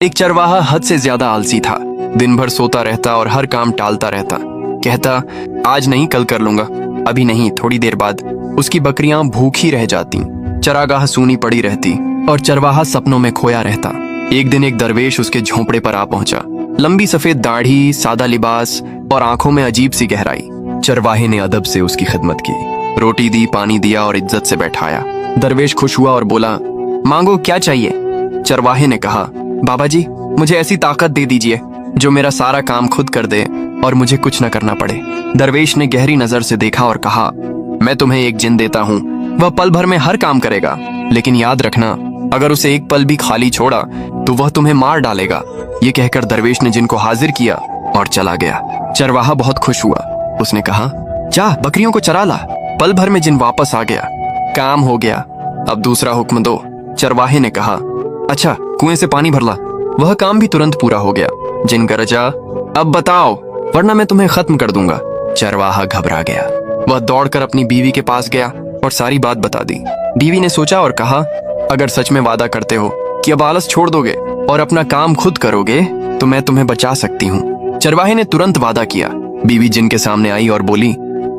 एक चरवाहा हद से ज्यादा आलसी था। दिन भर सोता रहता और हर काम टालता रहता। कहता, आज नहीं, कल कर लूंगा, अभी नहीं, थोड़ी देर बाद। उसकी बकरियां भूखी रह जाती, चरागाह सूनी पड़ी रहती और चरवाहा सपनों में खोया रहता। एक दिन एक दरवेश उसके झोंपड़े पर आ पहुंचा। लंबी सफेद दाढ़ी, सादा लिबास और आंखों में अजीब सी गहराई। चरवाहे ने अदब से उसकी खिदमत की, रोटी दी, पानी दिया और इज्जत से बैठाया। दरवेश खुश हुआ और बोला, मांगो, क्या चाहिए? चरवाहे ने कहा, बाबा जी, मुझे ऐसी ताकत दे दीजिए जो मेरा सारा काम खुद कर दे और मुझे कुछ न करना पड़े। दरवेश ने गहरी नजर से देखा और कहा, मैं तुम्हें एक जिन देता हूँ, वह पल भर में हर काम करेगा, लेकिन याद रखना, अगर उसे एक पल भी खाली छोड़ा तो वह तुम्हें मार डालेगा। ये कहकर दरवेश ने जिन को हाजिर किया और चला गया। चरवाहा बहुत खुश हुआ। उसने कहा, जा बकरियों को चरा ला। पल भर में जिन वापस आ गया। काम हो गया, अब दूसरा हुक्म दो। चरवाहे ने कहा, अच्छा, कुएं से पानी भर ला। वह काम भी तुरंत पूरा हो गया। जिन गरजा, अब बताओ, वरना मैं तुम्हें खत्म कर दूंगा। चरवाहा घबरा गया। वह दौड़कर अपनी बीवी के पास गया और सारी बात बता दी। बीवी ने सोचा और कहा, अगर सच में वादा करते हो कि अब आलस छोड़ दोगे और अपना काम खुद करोगे तो मैं तुम्हें बचा सकती हूँ। चरवाहे ने तुरंत वादा किया। बीवी जिन के सामने आई और बोली,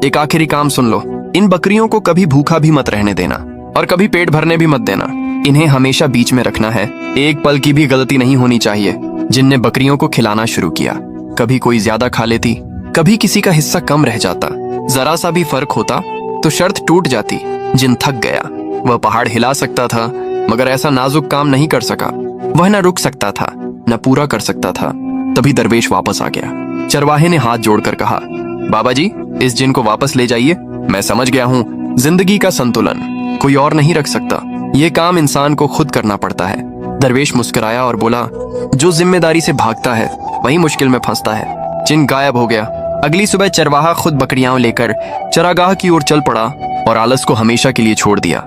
एक आखिरी काम सुन लो। इन बकरियों को कभी भूखा भी मत रहने देना और कभी पेट भरने भी मत देना। इन्हें हमेशा बीच में रखना है। एक पल की भी गलती नहीं होनी चाहिए। जिन ने बकरियों को खिलाना शुरू किया। कभी कोई ज्यादा खा लेती, कभी किसी का हिस्सा कम रह जाता। जरा सा भी फर्क होता तो शर्त टूट जाती। जिन थक गया। वह पहाड़ हिला सकता था, मगर ऐसा नाजुक काम नहीं कर सका। वह न रुक सकता था, न पूरा कर सकता था। तभी दरवेश वापस आ गया। चरवाहे ने हाथ जोड़कर कहा, बाबा जी, इस जिन को वापस ले जाइए। मैं समझ गया हूँ, जिंदगी का संतुलन कोई और नहीं रख सकता। ये काम इंसान को खुद करना पड़ता है। दरवेश मुस्कुराया और बोला, जो जिम्मेदारी से भागता है वही मुश्किल में फंसता है। जिन गायब हो गया। अगली सुबह चरवाहा खुद बकरियां लेकर चरागाह की ओर चल पड़ा और आलस को हमेशा के लिए छोड़ दिया।